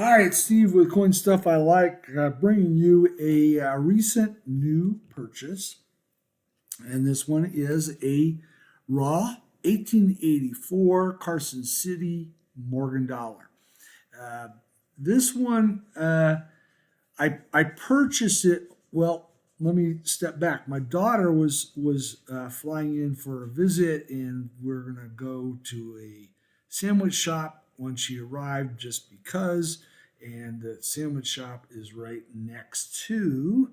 Hi, it's Steve with Coin Stuff I Like, bringing you a recent new purchase. And this one is a raw 1884 Carson City Morgan dollar. Uh, this one, I purchased it. Well, let me step back. My daughter was flying in for a visit, and we're gonna go to a sandwich shop when she arrived, just because. And the sandwich shop is right next to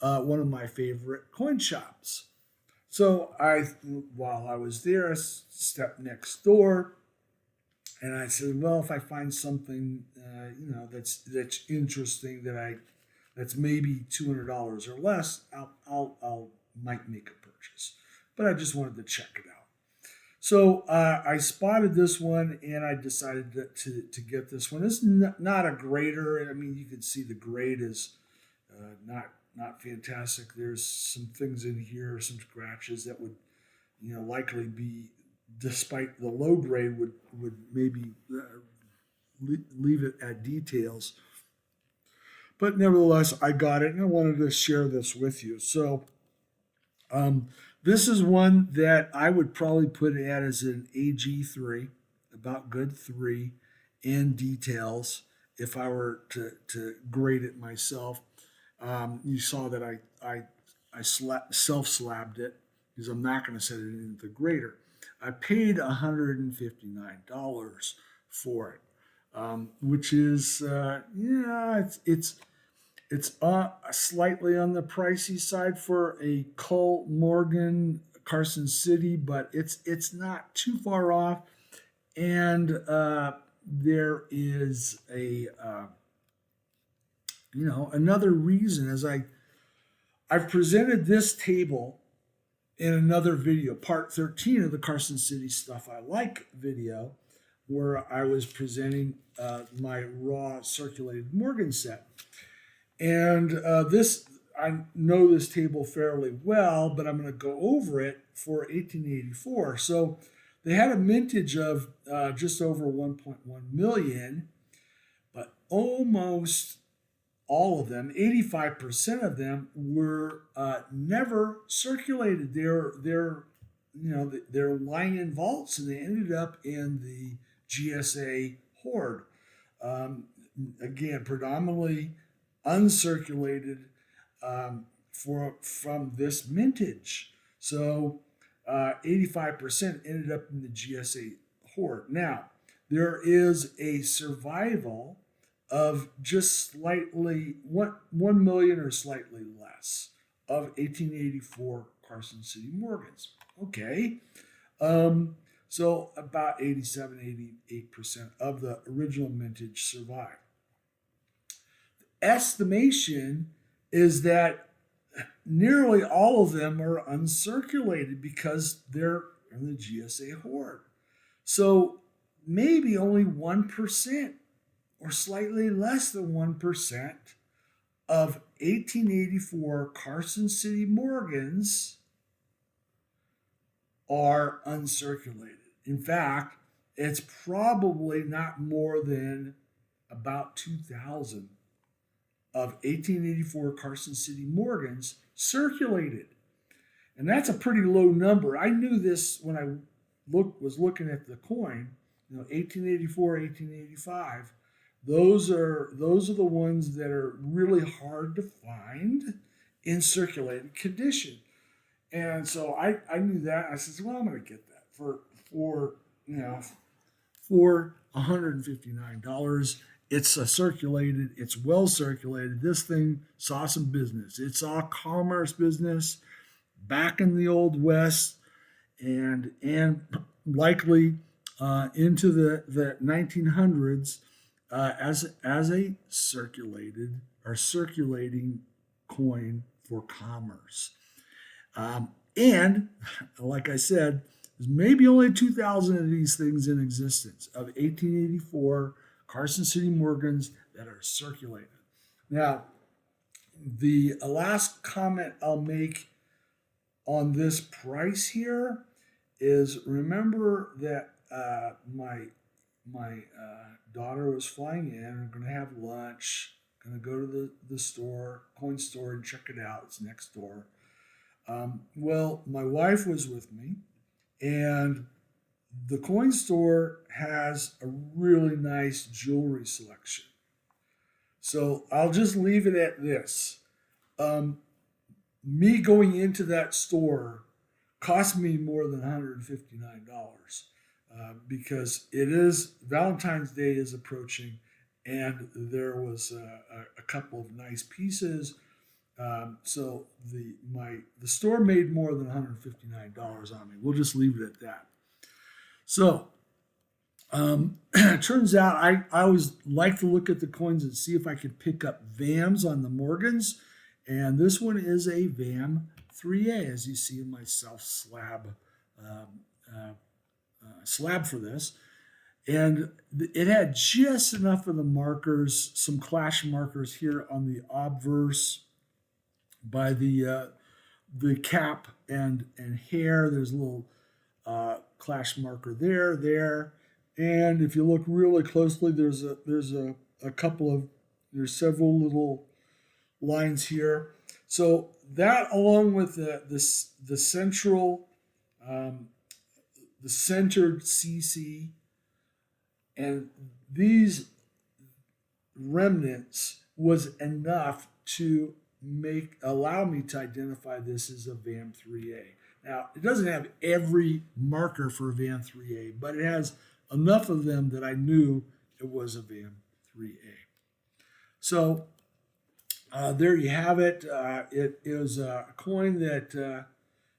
one of my favorite coin shops. So while I was there, I stepped next door, and I said, "Well, if I find something, that's interesting that's maybe $200 or less, I'll might make a purchase." But I just wanted to check it out. So I spotted this one, and I decided to get this one. It's not a grader. I mean, you can see the grade is not fantastic. There's some things in here, some scratches that would likely be, despite the low grade, would maybe leave it at details. But nevertheless, I got it, and I wanted to share this with you. So um, this is one that I would probably put at as an AG3, about good three in details if I were to grade it myself. You saw that I self slabbed it because I'm not going to set it into the grader. I paid $159 for it, which is it's slightly on the pricey side for a Cole Morgan Carson City, but it's not too far off. And there is a another reason, as I've presented this table in another video, part 13 of the Carson City Stuff I Like video, where I was presenting my raw circulated Morgan set. And I know this table fairly well, but I'm going to go over it for 1884. So they had a mintage of just over 1.1 million, but almost all of them, 85% of them, were never circulated. They're lying in vaults, and they ended up in the GSA hoard. Um, Again, predominantly uncirculated, from this mintage. So 85% ended up in the GSA hoard. Now, there is a survival of just slightly 1 million or slightly less of 1884 Carson City Morgans. Okay. So about 87, 88% of the original mintage survived. Estimation is that nearly all of them are uncirculated because they're in the GSA hoard. So maybe only 1% or slightly less than 1% of 1884 Carson City Morgans are uncirculated. In fact, it's probably not more than about 2,000 of 1884 Carson City Morgans circulated. And that's a pretty low number. I knew this when I was looking at the coin, 1884, 1885. Those are the ones that are really hard to find in circulated condition. And so I knew that. I said, well, I'm going to get that for for $159. It's circulated. It's well circulated. This thing saw some business. It saw commerce business back in the old west, and likely into the 1900s as a circulating coin for commerce. And like I said, there's maybe only 2,000 of these things in existence of 1884 Carson City Morgans that are circulated. Now, the last comment I'll make on this price here is, remember that my my daughter was flying in. We're going to have lunch. Going to go to the store, coin store, and check it out. It's next door. Well, my wife was with me, and the coin store has a really nice jewelry selection. So I'll just leave it at this. Um, Me going into that store cost me more than $159 because it is Valentine's Day is approaching, and there was a couple of nice pieces. So the store made more than $159 on me. We'll just leave it at that. So it turns out I always like to look at the coins and see if I can pick up VAMs on the Morgans. And this one is a VAM 3A, as you see in my self um, uh, slab for this. And it had just enough of the markers, some clash markers here on the obverse by the cap and hair. There's a little clash marker there. And if you look really closely, there's a couple of there's several little lines here. So that, along with the central the centered CC and these remnants, was enough to allow me to identify this as a VAM 3A. Now, it doesn't have every marker for a VAM 3A, but it has enough of them that I knew it was a VAM 3A. So there you have it. It is a coin that,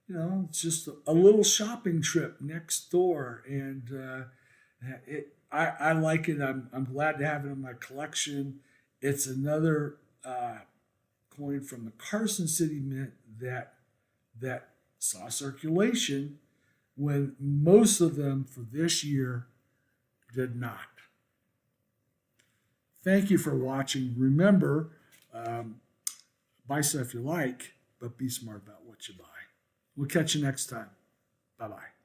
it's just a little shopping trip next door, and I like it. I'm glad to have it in my collection. It's another coin from the Carson City Mint that saw circulation when most of them for this year did not. Thank you for watching. Remember, buy stuff you like, but be smart about what you buy. We'll catch you next time. Bye-bye.